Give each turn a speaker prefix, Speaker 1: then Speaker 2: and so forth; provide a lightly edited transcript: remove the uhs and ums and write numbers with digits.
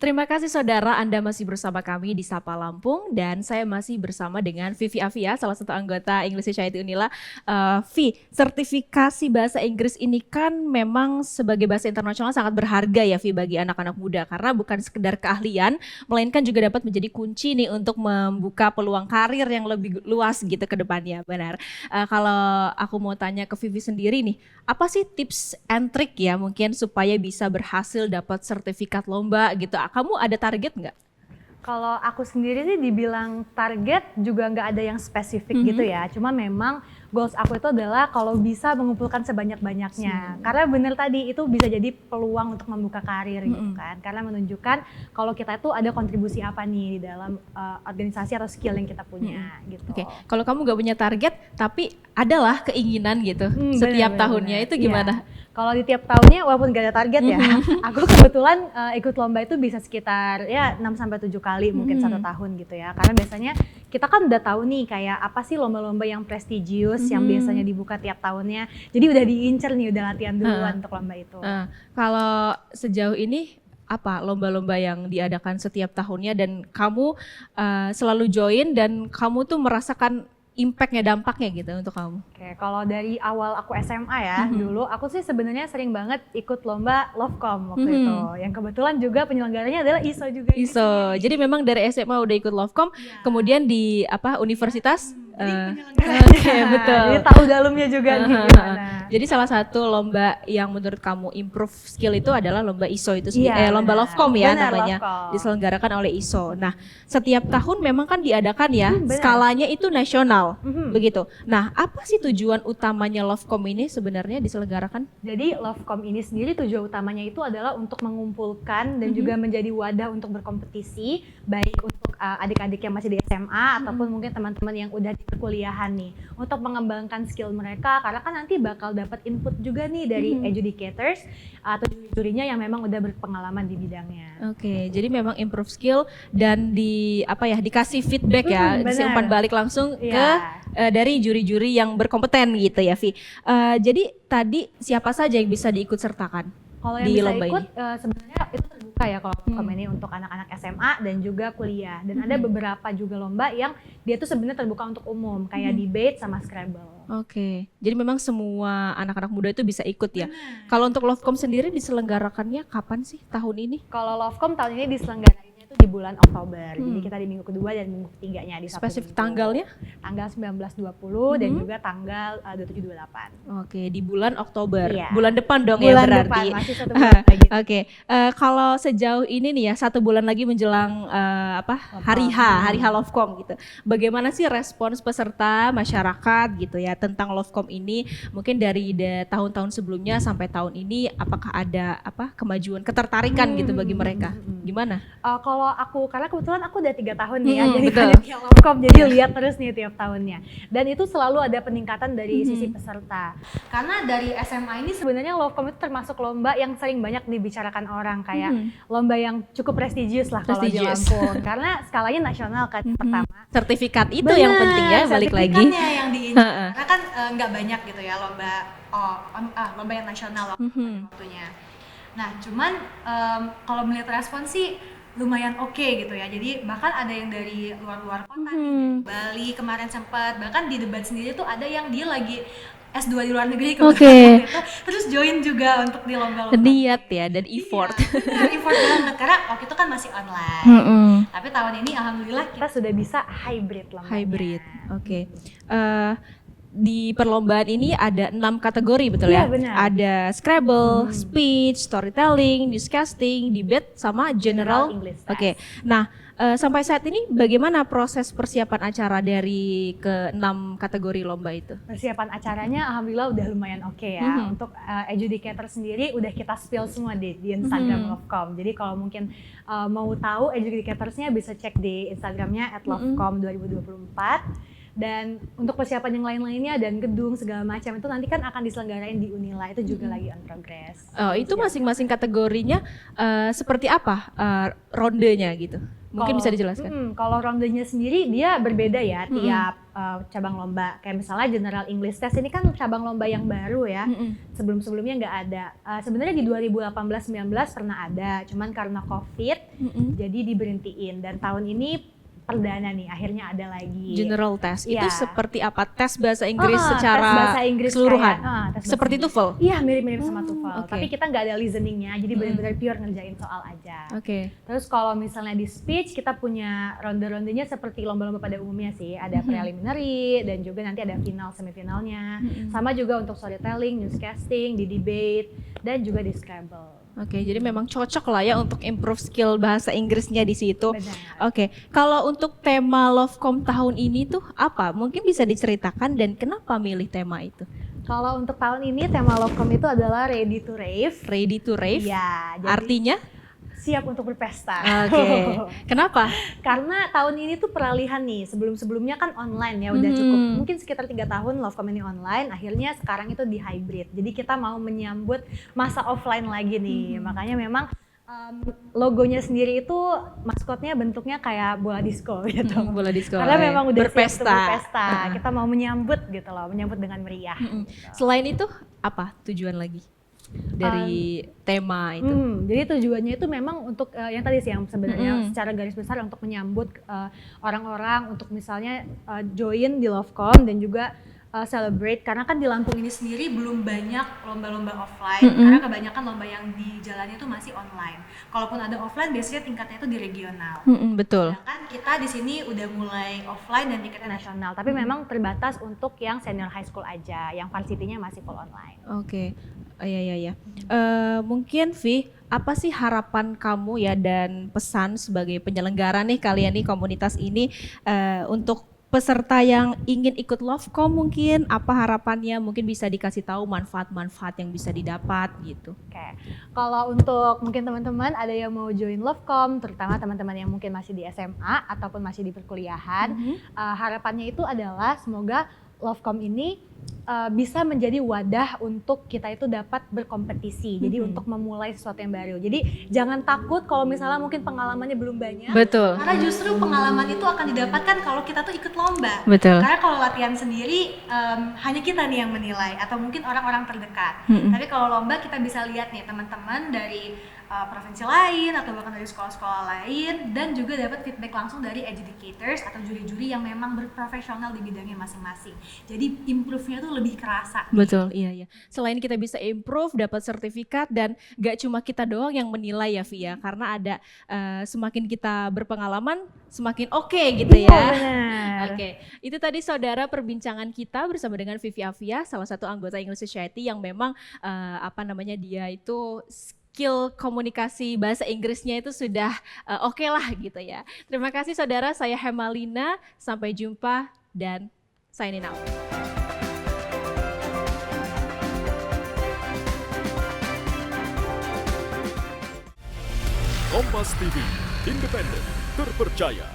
Speaker 1: Terima kasih saudara, Anda masih bersama kami di Sapa Lampung dan saya masih bersama dengan Vivi Afia, salah satu anggota English Society Unila. Vi, sertifikasi bahasa Inggris ini kan memang sebagai bahasa internasional sangat berharga ya Vi bagi anak-anak muda karena bukan sekedar keahlian, melainkan juga dapat menjadi kunci nih untuk membuka peluang karir yang lebih luas gitu ke depannya, benar. Kalau aku mau tanya ke Vivi sendiri nih, apa sih tips and trick ya mungkin supaya bisa berhasil dapat sertifikat lomba gitu? Kamu ada target nggak?
Speaker 2: Kalau aku sendiri sih dibilang target juga nggak ada yang spesifik gitu ya. Cuma memang goals aku itu adalah kalau bisa mengumpulkan sebanyak-banyaknya. Karena bener tadi itu bisa jadi peluang untuk membuka karir gitu kan. Karena menunjukkan kalau kita itu ada kontribusi apa nih di dalam organisasi atau skill yang kita punya gitu.
Speaker 1: Oke. Kalau kamu nggak punya target tapi adalah keinginan gitu setiap tahunnya itu gimana?
Speaker 2: Iya. Kalau di tiap tahunnya walaupun gak ada target ya, aku kebetulan ikut lomba itu bisa sekitar ya 6-7 kali mungkin satu tahun gitu ya. Karena biasanya kita kan udah tahu nih kayak apa sih lomba-lomba yang prestigious yang biasanya dibuka tiap tahunnya. Jadi udah diincer nih, udah latihan duluan untuk lomba itu.
Speaker 1: Kalau sejauh ini apa lomba-lomba yang diadakan setiap tahunnya dan kamu selalu join dan kamu tuh merasakan impactnya, dampaknya gitu untuk kamu?
Speaker 2: Oke, kalau dari awal aku SMA ya, dulu aku sih sebenarnya sering banget ikut lomba Lovecom waktu itu. Yang kebetulan juga penyelenggaranya adalah ISO juga.
Speaker 1: ISO. Jadi memang dari SMA udah ikut Lovecom, kemudian di universitas?
Speaker 2: Oke, betul. Jadi tahu dalamnya juga nih gimana.
Speaker 1: Jadi salah satu lomba yang menurut kamu improve skill itu adalah lomba ISO itu sendiri, lomba Lovecom ya namanya, diselenggarakan oleh ISO. Nah, setiap tahun memang kan diadakan ya, skalanya itu nasional, begitu. Nah, apa sih tujuan utamanya Lovecom ini sebenarnya diselenggarakan?
Speaker 2: Jadi Lovecom ini sendiri tujuan utamanya itu adalah untuk mengumpulkan dan juga menjadi wadah untuk berkompetisi, baik untuk adik-adik yang masih di SMA ataupun mungkin teman-teman yang udah di perkuliahan nih, untuk mengembangkan skill mereka karena kan nanti bakal dapat input juga nih dari educators atau juri-jurinya yang memang udah berpengalaman di bidangnya.
Speaker 1: Oke, jadi memang improve skill dan dikasih feedback ya, umpan balik langsung ke dari juri-juri yang berkompeten gitu ya, Vi. Jadi tadi siapa saja yang bisa diikut sertakan?
Speaker 2: Kalau yang bisa ikut sebenarnya itu terbuka ya kalau Lovecom ini untuk anak-anak SMA dan juga kuliah. Dan ada beberapa juga lomba yang dia tuh sebenarnya terbuka untuk umum kayak debate sama Scrabble.
Speaker 1: Oke, jadi memang semua anak-anak muda itu bisa ikut ya. Kalau untuk Lovecom sendiri diselenggarakannya kapan sih tahun ini?
Speaker 2: Kalau Lovecom tahun ini diselenggarakannya itu di bulan Oktober. Jadi kita di minggu kedua dan minggu ketiganya di Sabtu.
Speaker 1: Spesifik tanggalnya?
Speaker 2: Tanggal 19-20 dan juga tanggal 27-28.
Speaker 1: Oke, di bulan Oktober. Bulan depan dong ya
Speaker 2: bulan
Speaker 1: berarti.
Speaker 2: Depan, masih 1 bulan lagi.
Speaker 1: Oke, kalau sejauh ini nih ya 1 bulan lagi menjelang Hari H Lovecom gitu. Bagaimana sih respons peserta masyarakat gitu ya tentang Lovecom ini? Mungkin dari tahun-tahun sebelumnya sampai tahun ini apakah ada kemajuan, ketertarikan gitu bagi mereka? Gimana?
Speaker 2: Kalau aku, karena kebetulan aku udah 3 tahun nih ya jadi panitia Lovecom, jadi lihat terus nih tiap tahunnya. Dan itu selalu ada peningkatan dari sisi peserta. Karena dari SMA ini sebenarnya Lovecom itu termasuk lomba yang sering banyak dibicarakan orang, kayak lomba yang cukup prestigious lah kalau di Lampung. Karena skalanya nasional kan pertama.
Speaker 1: Sertifikat itu yang penting ya, balik lagi.
Speaker 2: Sertifikatnya yang diincar. Karena kan nggak banyak gitu ya lomba yang nasional waktunya. Nah, cuman kalau melihat respon sih lumayan oke gitu ya. Jadi bahkan ada yang dari luar-luar kota nih, Bali kemarin sempat, bahkan di debat sendiri tuh ada yang dia lagi S2 di luar negeri kebetulan gitu, terus join juga untuk di lomba-lomba.
Speaker 1: Niat ya dan effort.
Speaker 2: Iya, effort banget karena waktu itu kan masih online. Tapi tahun ini alhamdulillah kita sudah bisa hybrid lombanya.
Speaker 1: Hybrid. Oke. Di perlombaan ini ada 6 kategori betul ya?
Speaker 2: Benar.
Speaker 1: Ada Scrabble, speech, storytelling, newscasting, debate, sama general
Speaker 2: English.
Speaker 1: Oke. Nah, sampai saat ini bagaimana proses persiapan acara dari ke-6 kategori lomba itu?
Speaker 2: Persiapan acaranya alhamdulillah udah lumayan oke ya. Untuk educator sendiri udah kita spill semua di Instagram Lovecom. Jadi kalau mungkin mau tahu educatorsnya bisa cek di Instagramnya @lovecom2024.
Speaker 3: Dan untuk persiapan yang lain-lainnya dan gedung segala macam itu nanti kan akan diselenggarain di Unila, itu juga lagi on progress.
Speaker 1: Itu masing-masing kategorinya seperti apa rondenya gitu? Mungkin bisa dijelaskan.
Speaker 3: Kalau rondenya sendiri dia berbeda ya tiap cabang lomba. Kayak misalnya General English Test ini kan cabang lomba yang baru ya. Sebelum-sebelumnya nggak ada. Sebenarnya di 2018-19 pernah ada, cuman karena COVID jadi diberhentiin. Dan tahun ini perdana nih, akhirnya ada lagi.
Speaker 1: General Test itu
Speaker 3: Ya.
Speaker 1: seperti apa? Tes bahasa Inggris secara
Speaker 3: tes bahasa Inggris
Speaker 1: keseluruhan?
Speaker 3: kayak, tes bahasa
Speaker 1: Seperti
Speaker 3: Inggris.
Speaker 1: TOEFL?
Speaker 3: Iya, mirip-mirip sama TOEFL.
Speaker 1: oke.
Speaker 3: Tapi kita nggak ada listeningnya, jadi benar-benar pure ngerjain soal aja.
Speaker 1: Oke.
Speaker 3: Terus kalau misalnya di speech kita punya ronde-rondenya seperti lomba-lomba pada umumnya sih. Ada preliminary dan juga nanti ada final semifinalnya. Sama juga untuk storytelling, newscasting, di debate dan juga di Scrabble.
Speaker 1: Oke, jadi memang cocok lah ya untuk improve skill bahasa Inggrisnya di situ.
Speaker 3: Benar.
Speaker 1: Oke, kalau untuk tema Lovecom tahun ini tuh apa? Mungkin bisa diceritakan dan kenapa milih tema itu?
Speaker 3: Kalau untuk tahun ini tema Lovecom itu adalah Ready to Rave.
Speaker 1: Ready to rave?
Speaker 3: Iya, jadi
Speaker 1: Artinya?
Speaker 3: siap untuk berpesta.
Speaker 1: Oke. Kenapa?
Speaker 3: Karena tahun ini tuh peralihan nih, sebelum-sebelumnya kan online ya udah cukup mungkin sekitar 3 tahun Lovecom ini online, akhirnya sekarang itu di hybrid. Jadi kita mau menyambut masa offline lagi nih, makanya memang logonya sendiri itu maskotnya bentuknya kayak bola disco gitu.
Speaker 1: Bola disco.
Speaker 3: Karena memang udah siap
Speaker 1: berpesta.
Speaker 3: untuk berpesta, kita mau menyambut gitu loh, menyambut dengan meriah.
Speaker 1: Selain itu apa tujuan lagi dari tema itu?
Speaker 3: Jadi tujuannya itu memang untuk yang tadi sih yang sebenarnya secara garis besar untuk menyambut orang-orang untuk misalnya join di Lovecom dan juga celebrate, karena kan di Lampung ini
Speaker 2: Sendiri belum banyak lomba-lomba offline karena kebanyakan lomba yang dijalani itu masih online. Kalaupun ada offline biasanya tingkatnya itu di regional.
Speaker 1: Betul.
Speaker 2: Sedangkan kita di sini udah mulai offline dan tingkatnya nasional.
Speaker 3: nasional, tapi memang terbatas untuk yang senior high school aja, yang varsity-nya masih full online.
Speaker 1: Oke. Iya. Mungkin Vi, apa sih harapan kamu ya dan pesan sebagai penyelenggara nih kalian nih komunitas ini untuk peserta yang ingin ikut Lovecom, mungkin apa harapannya, mungkin bisa dikasih tahu manfaat-manfaat yang bisa didapat gitu.
Speaker 3: Oke, kalau untuk mungkin teman-teman ada yang mau join Lovecom, terutama teman-teman yang mungkin masih di SMA ataupun masih di perkuliahan, harapannya itu adalah semoga Lovecom ini bisa menjadi wadah untuk kita itu dapat berkompetisi. Jadi untuk memulai sesuatu yang baru. Jadi jangan takut kalau misalnya mungkin pengalamannya belum banyak.
Speaker 1: Betul.
Speaker 2: Karena justru pengalaman itu akan didapatkan kalau kita tuh ikut lomba.
Speaker 1: Betul.
Speaker 2: Karena kalau latihan sendiri hanya kita nih yang menilai atau mungkin orang-orang terdekat. Tapi kalau lomba kita bisa lihat nih teman-teman dari provinsi lain atau bahkan dari sekolah-sekolah lain, dan juga dapat feedback langsung dari educators atau juri-juri yang memang berprofesional di bidangnya masing-masing. Jadi improve-nya tuh lebih kerasa.
Speaker 1: Betul, iya. Selain kita bisa improve, dapat sertifikat, dan gak cuma kita doang yang menilai ya Via, karena ada semakin kita berpengalaman, semakin oke gitu ya.
Speaker 3: Benar.
Speaker 1: Oke, itu tadi saudara perbincangan kita bersama dengan Vivi Afia, salah satu anggota English Society yang memang dia itu skill komunikasi bahasa Inggrisnya itu sudah oke lah gitu ya. Terima kasih saudara, saya Hemalina, sampai jumpa dan signing out.
Speaker 4: Kompas TV, independen, terpercaya.